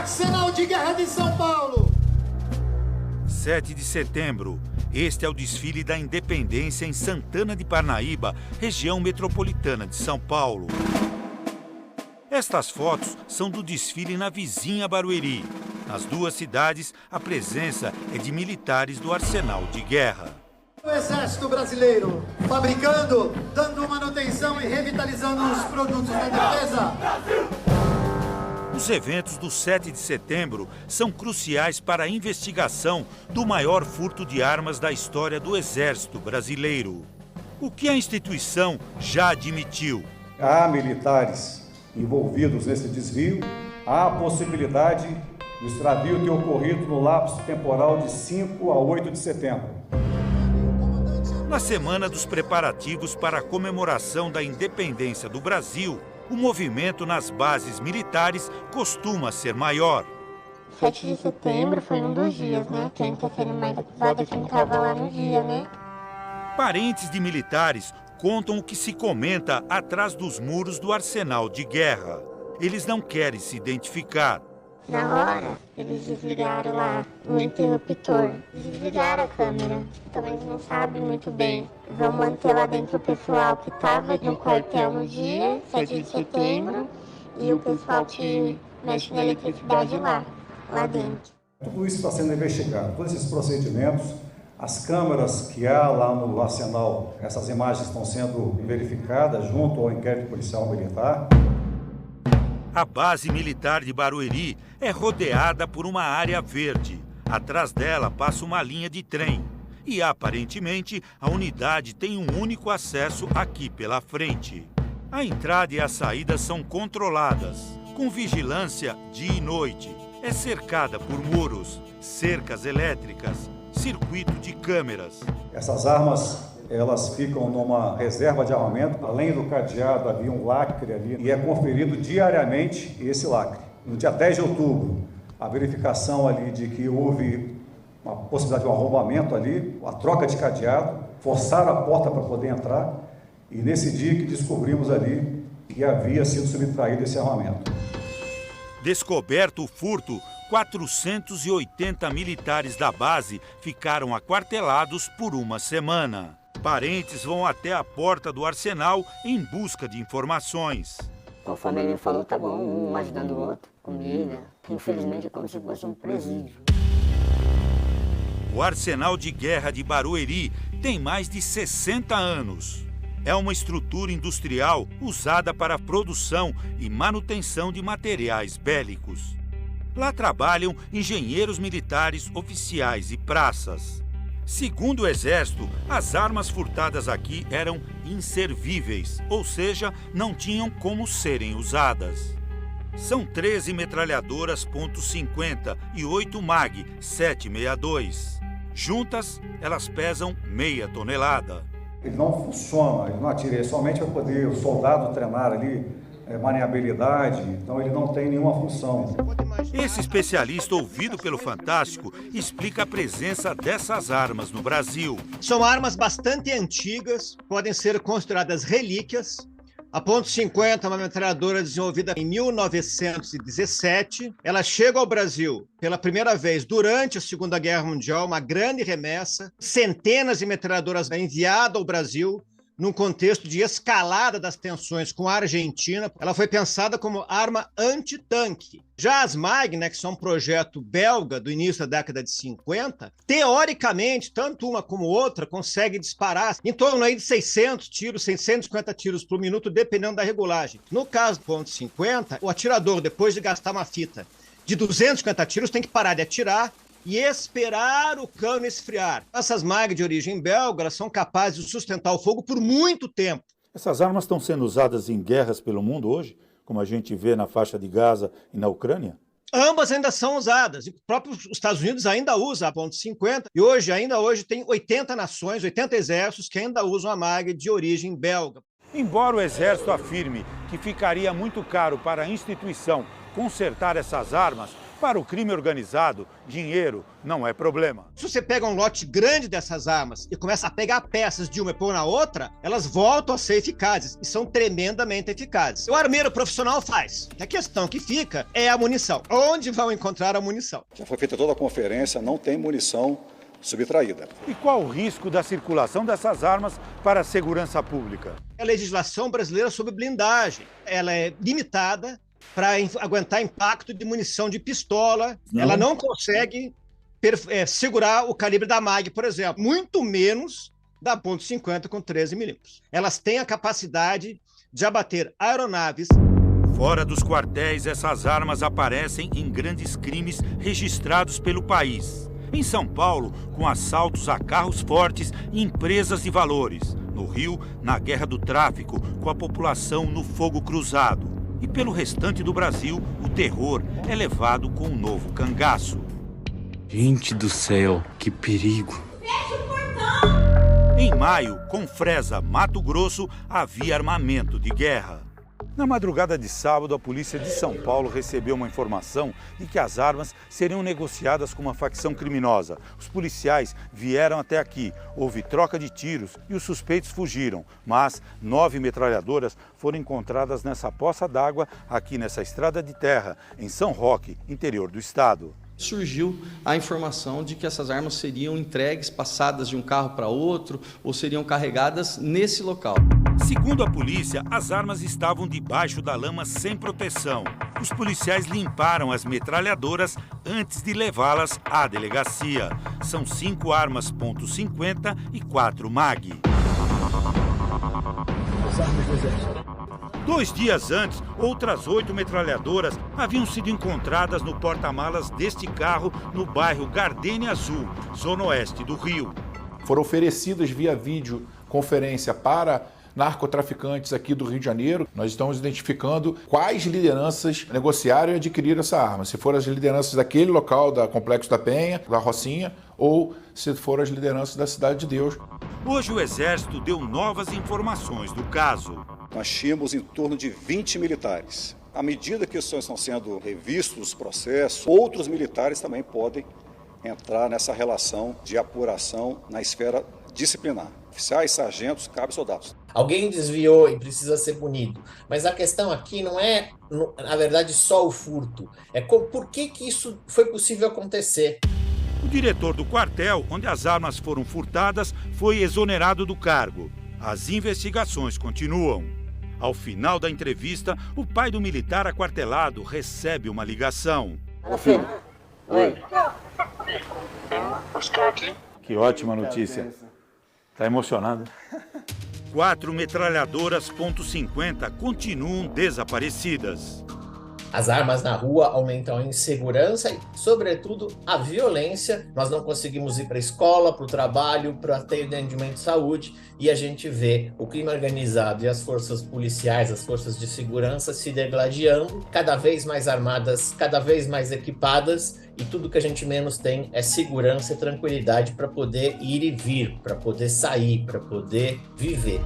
Arsenal de Guerra de São Paulo. 7 de setembro. Este é o desfile da Independência em Santana de Parnaíba, região metropolitana de São Paulo. Estas fotos são do desfile na vizinha Barueri. Nas duas cidades, a presença é de militares do Arsenal de Guerra. O Exército Brasileiro, fabricando, dando manutenção e revitalizando os produtos da defesa. Os eventos do 7 de setembro são cruciais para a investigação do maior furto de armas da história do Exército Brasileiro. O que a instituição já admitiu? Há militares envolvidos nesse desvio, há a possibilidade do extravio ter ocorrido no lapso temporal de 5 a 8 de setembro. Na semana dos preparativos para a comemoração da independência do Brasil, o movimento nas bases militares costuma ser maior. 7 de setembro foi um dos dias, né? Quem interferiu mais episódio quem estava lá no dia, né? Parentes de militares contam o que se comenta atrás dos muros do Arsenal de Guerra. Eles não querem se identificar. Na hora, eles desligaram lá o interruptor, desligaram a câmera. Então eles não sabem muito bem. Vão manter lá dentro o pessoal que estava no quartel no dia, 7 de setembro, e o pessoal que mexe na eletricidade lá dentro. Tudo isso está sendo investigado, todos esses procedimentos, as câmeras que há lá no Arsenal, essas imagens estão sendo verificadas junto ao inquérito policial militar. A base militar de Barueri é rodeada por uma área verde. Atrás dela passa uma linha de trem. E, aparentemente, a unidade tem um único acesso aqui pela frente. A entrada e a saída são controladas, com vigilância dia e noite. É cercada por muros, cercas elétricas, circuito de câmeras. Essas armas, elas ficam numa reserva de armamento. Além do cadeado, havia um lacre ali e é conferido diariamente esse lacre. No dia 10 de outubro, a verificação ali de que houve uma possibilidade de um arrombamento ali, a troca de cadeado, forçaram a porta para poder entrar e nesse dia que descobrimos ali que havia sido subtraído esse armamento. Descoberto o furto, 480 militares da base ficaram aquartelados por uma semana. Parentes vão até a porta do arsenal em busca de informações. Conforme ele falou, tá bom, um ajudando o outro, comida. Infelizmente é como se fosse um presídio. O Arsenal de Guerra de Barueri tem mais de 60 anos. É uma estrutura industrial usada para a produção e manutenção de materiais bélicos. Lá trabalham engenheiros militares, oficiais e praças. Segundo o Exército, as armas furtadas aqui eram inservíveis, ou seja, não tinham como serem usadas. São 13 metralhadoras .50 e 8 MAG 762. Juntas, elas pesam meia tonelada. Ele não funciona, ele não atira, é somente para poder o soldado treinar ali, maniabilidade, então ele não tem nenhuma função. Esse especialista ouvido pelo Fantástico explica a presença dessas armas no Brasil. São armas bastante antigas, podem ser consideradas relíquias. A .50 é uma metralhadora desenvolvida em 1917. Ela chega ao Brasil pela primeira vez durante a Segunda Guerra Mundial, uma grande remessa. Centenas de metralhadoras enviadas ao Brasil num contexto de escalada das tensões com a Argentina. Ela foi pensada como arma antitanque. Já as MAG, né, que são um projeto belga do início da década de 50, teoricamente, tanto uma como outra consegue disparar em torno aí de 600 tiros, 650 tiros por minuto, dependendo da regulagem. No caso do .50, o atirador, depois de gastar uma fita de 250 tiros, tem que parar de atirar e esperar o cano esfriar. Essas MAG de origem belga, elas são capazes de sustentar o fogo por muito tempo. Essas armas estão sendo usadas em guerras pelo mundo hoje, como a gente vê na faixa de Gaza e na Ucrânia? Ambas ainda são usadas. O próprio Estados Unidos ainda usa a .50 e ainda hoje tem 80 nações, 80 exércitos que ainda usam a MAG de origem belga. Embora o Exército afirme que ficaria muito caro para a instituição consertar essas armas, Para o crime organizado, dinheiro não é problema. Se você pega um lote grande dessas armas e começa a pegar peças de uma e pôr na outra, elas voltam a ser eficazes e são tremendamente eficazes. O armeiro profissional faz. A questão que fica é a munição. Onde vão encontrar a munição? Já foi feita toda a conferência, não tem munição subtraída. E qual o risco da circulação dessas armas para a segurança pública? A legislação brasileira sobre blindagem, ela é limitada para aguentar impacto de munição de pistola. Ela não consegue segurar o calibre da MAG, por exemplo, muito menos da .50 com 13 milímetros. Elas têm a capacidade de abater aeronaves. Fora dos quartéis, essas armas aparecem em grandes crimes registrados pelo país. Em São Paulo, com assaltos a carros fortes e empresas de valores. No Rio, na guerra do tráfico, com a população no fogo cruzado. E pelo restante do Brasil, o terror é levado com um novo cangaço. Gente do céu, que perigo! Fecha o portão! Em maio, com Fresa, Mato Grosso, havia armamento de guerra. Na madrugada de sábado, a polícia de São Paulo recebeu uma informação de que as armas seriam negociadas com uma facção criminosa. Os policiais vieram até aqui, houve troca de tiros e os suspeitos fugiram. Mas 9 metralhadoras foram encontradas nessa poça d'água aqui nessa estrada de terra, em São Roque, interior do estado. Surgiu a informação de que essas armas seriam entregues, passadas de um carro para outro ou seriam carregadas nesse local. Segundo a polícia, as armas estavam debaixo da lama sem proteção. Os policiais limparam as metralhadoras antes de levá-las à delegacia. São 5 armas .50 e 4 MAG. 2 dias antes, outras 8 metralhadoras haviam sido encontradas no porta-malas deste carro no bairro Gardenia Azul, zona oeste do Rio. Foram oferecidas via videoconferência para narcotraficantes aqui do Rio de Janeiro. Nós estamos identificando quais lideranças negociaram e adquiriram essa arma. Se foram as lideranças daquele local, da Complexo da Penha, da Rocinha, ou se foram as lideranças da Cidade de Deus. Hoje o Exército deu novas informações do caso. Nós tínhamos em torno de 20 militares. À medida que estão sendo revistos os processos, outros militares também podem entrar nessa relação de apuração na esfera disciplinar. Oficiais, sargentos, cabos, soldados. Alguém desviou e precisa ser punido. Mas a questão aqui não é, na verdade, só o furto. É por que isso foi possível acontecer. O diretor do quartel, onde as armas foram furtadas, foi exonerado do cargo. As investigações continuam. Ao final da entrevista, o pai do militar aquartelado recebe uma ligação. Ô filho, oi. Estou aqui. Que ótima notícia. Está emocionado? 4 metralhadoras .50 continuam desaparecidas. As armas na rua aumentam a insegurança e, sobretudo, a violência. Nós não conseguimos ir para a escola, para o trabalho, para atendimento de saúde, e a gente vê o crime organizado e as forças policiais, as forças de segurança se degladiando, cada vez mais armadas, cada vez mais equipadas, e tudo que a gente menos tem é segurança e tranquilidade para poder ir e vir, para poder sair, para poder viver.